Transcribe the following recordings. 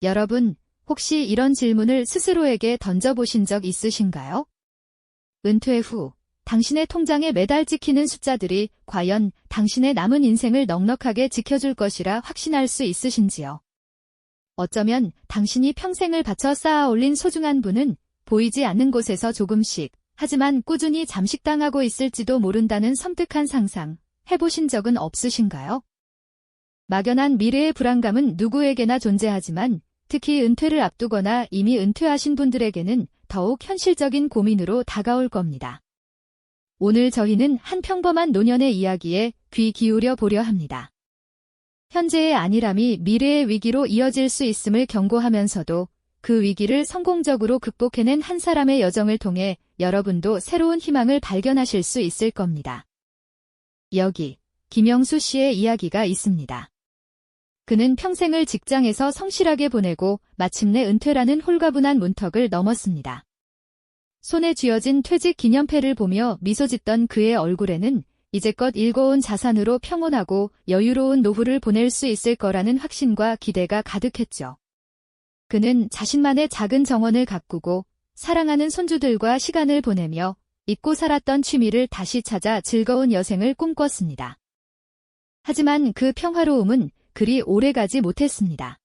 여러분, 혹시 이런 질문을 스스로에게 던져보신 적 있으신가요? 은퇴 후 당신의 통장에 매달 찍히는 숫자들이 과연 당신의 남은 인생을 넉넉하게 지켜줄 것이라 확신할 수 있으신지요? 어쩌면 당신이 평생을 바쳐 쌓아 올린 소중한 부는 보이지 않는 곳에서 조금씩, 하지만 꾸준히 잠식당하고 있을지도 모른다는 섬뜩한 상상, 해보신 적은 없으신가요? 막연한 미래의 불안감은 누구에게나 존재하지만 특히 은퇴를 앞두거나 이미 은퇴하신 분들에게는 더욱 현실적인 고민으로 다가올 겁니다. 오늘 저희는 한 평범한 노년의 이야기에 귀 기울여 보려 합니다. 현재의 안일함이 미래의 위기로 이어질 수 있음을 경고하면서도 그 위기를 성공적으로 극복해낸 한 사람의 여정을 통해 여러분도 새로운 희망을 발견하실 수 있을 겁니다. 여기 김영수 씨의 이야기가 있습니다. 그는 평생을 직장에서 성실하게 보내고 마침내 은퇴라는 홀가분한 문턱을 넘었습니다. 손에 쥐어진 퇴직 기념패를 보며 미소 짓던 그의 얼굴에는 이제껏 일궈온 자산으로 평온하고 여유로운 노후를 보낼 수 있을 거라는 확신과 기대가 가득했죠. 그는 자신만의 작은 정원을 가꾸고 사랑하는 손주들과 시간을 보내며 잊고 살았던 취미를 다시 찾아 즐거운 여생을 꿈꿨습니다. 하지만 그 평화로움은 그리 오래가지 못했습니다.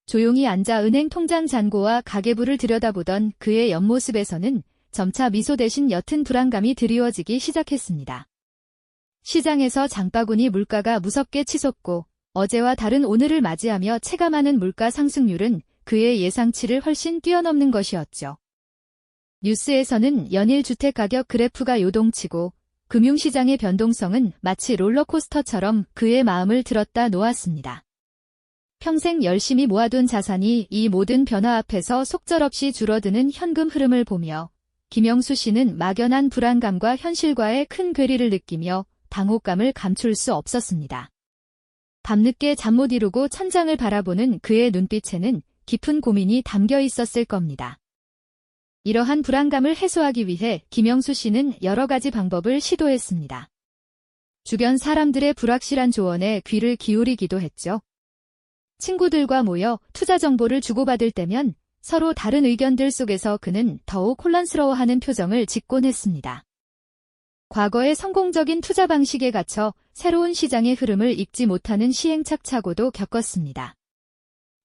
조용히 앉아 은행 통장 잔고와 가계부를 들여다보던 그의 옆모습에서는 점차 미소 대신 옅은 불안감이 드리워지기 시작했습니다. 시장에서 장바구니 물가가 무섭게 치솟고 어제와 다른 오늘을 맞이하며 체감하는 물가 상승률은 그의 예상치를 훨씬 뛰어넘는 것이었죠. 뉴스에서는 연일 주택가격 그래프가 요동치고 금융시장의 변동성은 마치 롤러코스터처럼 그의 마음을 들었다 놓았습니다. 평생 열심히 모아둔 자산이 이 모든 변화 앞에서 속절없이 줄어드는 현금 흐름을 보며 김영수 씨는 막연한 불안감과 현실과의 큰 괴리를 느끼며 당혹감을 감출 수 없었습니다. 밤늦게 잠 못 이루고 천장을 바라보는 그의 눈빛에는 깊은 고민이 담겨 있었을 겁니다. 이러한 불안감을 해소하기 위해 김영수 씨는 여러 가지 방법을 시도했습니다. 주변 사람들의 불확실한 조언에 귀를 기울이기도 했죠. 친구들과 모여 투자 정보를 주고받을 때면 서로 다른 의견들 속에서 그는 더욱 혼란스러워하는 표정을 짓곤 했습니다. 과거의 성공적인 투자 방식에 갇혀 새로운 시장의 흐름을 읽지 못하는 시행착착오도 겪었습니다.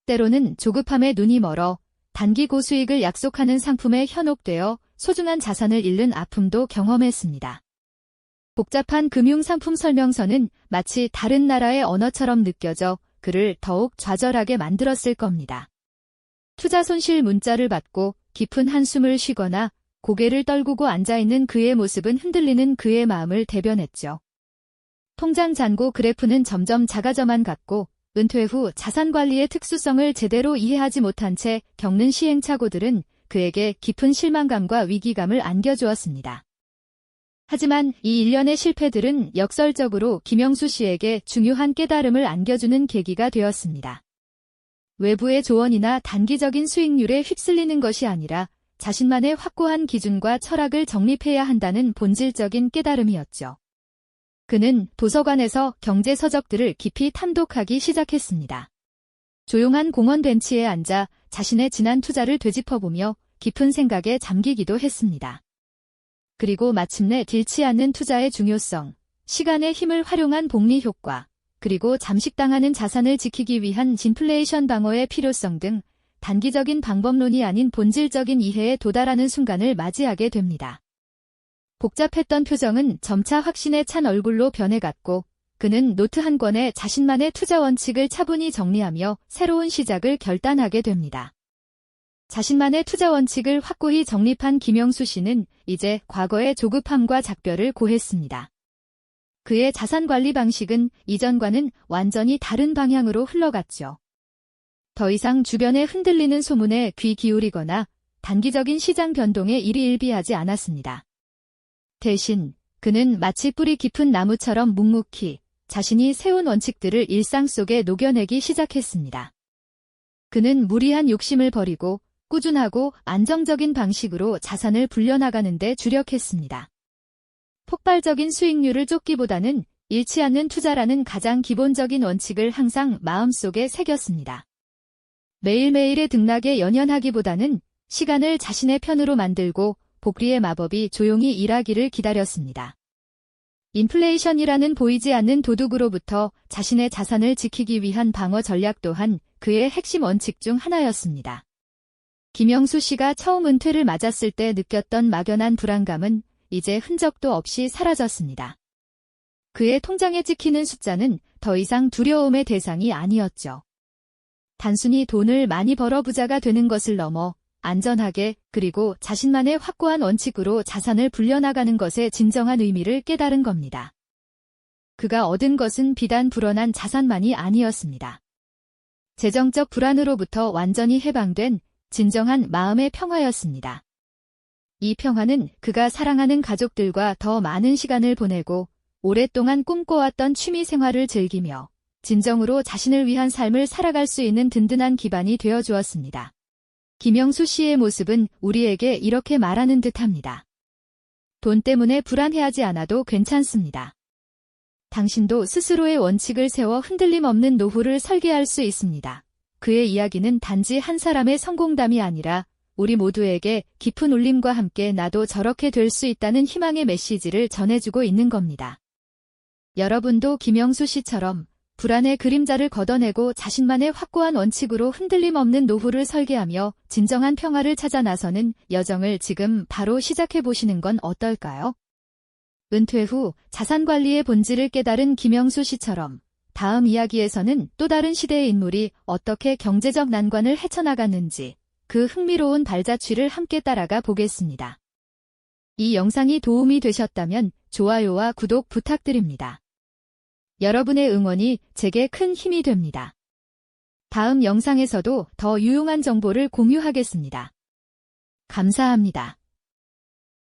때로는 조급함에 눈이 멀어 단기 고수익을 약속하는 상품에 현혹되어 소중한 자산을 잃는 아픔도 경험했습니다. 복잡한 금융상품 설명서는 마치 다른 나라의 언어처럼 느껴져 그를 더욱 좌절하게 만들었을 겁니다. 투자 손실 문자를 받고 깊은 한숨을 쉬거나 고개를 떨구고 앉아있는 그의 모습은 흔들리는 그의 마음을 대변했죠. 통장 잔고 그래프는 점점 작아져만 갔고 은퇴 후 자산관리의 특수성을 제대로 이해하지 못한 채 겪는 시행착오들은 그에게 깊은 실망감과 위기감을 안겨주었습니다. 하지만 이 일련의 실패들은 역설적으로 김영수 씨에게 중요한 깨달음을 안겨주는 계기가 되었습니다. 외부의 조언이나 단기적인 수익률에 휩쓸리는 것이 아니라 자신만의 확고한 기준과 철학을 정립해야 한다는 본질적인 깨달음이었죠. 그는 도서관에서 경제 서적들을 깊이 탐독하기 시작했습니다. 조용한 공원 벤치에 앉아 자신의 지난 투자를 되짚어보며 깊은 생각에 잠기기도 했습니다. 그리고 마침내 딜치 않는 투자의 중요성, 시간의 힘을 활용한 복리 효과, 그리고 잠식당하는 자산을 지키기 위한 인플레이션 방어의 필요성 등 단기적인 방법론이 아닌 본질적인 이해에 도달하는 순간을 맞이하게 됩니다. 복잡했던 표정은 점차 확신에 찬 얼굴로 변해갔고 그는 노트 한 권에 자신만의 투자 원칙을 차분히 정리하며 새로운 시작을 결단하게 됩니다. 자신만의 투자 원칙을 확고히 정립한 김영수 씨는 이제 과거의 조급함과 작별을 고했습니다. 그의 자산관리 방식은 이전과는 완전히 다른 방향으로 흘러갔죠. 더 이상 주변에 흔들리는 소문에 귀 기울이거나 단기적인 시장 변동에 일희일비하지 않았습니다. 대신 그는 마치 뿌리 깊은 나무처럼 묵묵히 자신이 세운 원칙들을 일상 속에 녹여내기 시작했습니다. 그는 무리한 욕심을 버리고 꾸준하고 안정적인 방식으로 자산을 불려나가는 데 주력했습니다. 폭발적인 수익률을 쫓기보다는 잃지 않는 투자라는 가장 기본적인 원칙을 항상 마음속에 새겼습니다. 매일매일의 등락에 연연하기보다는 시간을 자신의 편으로 만들고 복리의 마법이 조용히 일하기를 기다렸습니다. 인플레이션이라는 보이지 않는 도둑으로부터 자신의 자산을 지키기 위한 방어 전략 또한 그의 핵심 원칙 중 하나였습니다. 김영수 씨가 처음 은퇴를 맞았을 때 느꼈던 막연한 불안감은 이제 흔적도 없이 사라졌습니다. 그의 통장에 찍히는 숫자는 더 이상 두려움의 대상이 아니었죠. 단순히 돈을 많이 벌어 부자가 되는 것을 넘어 안전하게 그리고 자신만의 확고한 원칙으로 자산을 불려나가는 것의 진정한 의미를 깨달은 겁니다. 그가 얻은 것은 비단 불어난 자산만이 아니었습니다. 재정적 불안으로부터 완전히 해방된 진정한 마음의 평화였습니다. 이 평화는 그가 사랑하는 가족들과 더 많은 시간을 보내고 오랫동안 꿈꿔왔던 취미 생활을 즐기며 진정으로 자신을 위한 삶을 살아갈 수 있는 든든한 기반이 되어 주었습니다. 김영수 씨의 모습은 우리에게 이렇게 말하는 듯합니다. 돈 때문에 불안해하지 않아도 괜찮습니다. 당신도 스스로의 원칙을 세워 흔들림 없는 노후를 설계할 수 있습니다. 그의 이야기는 단지 한 사람의 성공담이 아니라 우리 모두에게 깊은 울림과 함께 나도 저렇게 될 수 있다는 희망의 메시지를 전해주고 있는 겁니다. 여러분도 김영수 씨처럼 불안의 그림자를 걷어내고 자신만의 확고한 원칙으로 흔들림 없는 노후를 설계하며 진정한 평화를 찾아 나서는 여정을 지금 바로 시작해보시는 건 어떨까요? 은퇴 후 자산관리의 본질을 깨달은 김영수 씨처럼 다음 이야기에서는 또 다른 시대의 인물이 어떻게 경제적 난관을 헤쳐나갔는지 그 흥미로운 발자취를 함께 따라가 보겠습니다. 이 영상이 도움이 되셨다면 좋아요와 구독 부탁드립니다. 여러분의 응원이 제게 큰 힘이 됩니다. 다음 영상에서도 더 유용한 정보를 공유하겠습니다. 감사합니다.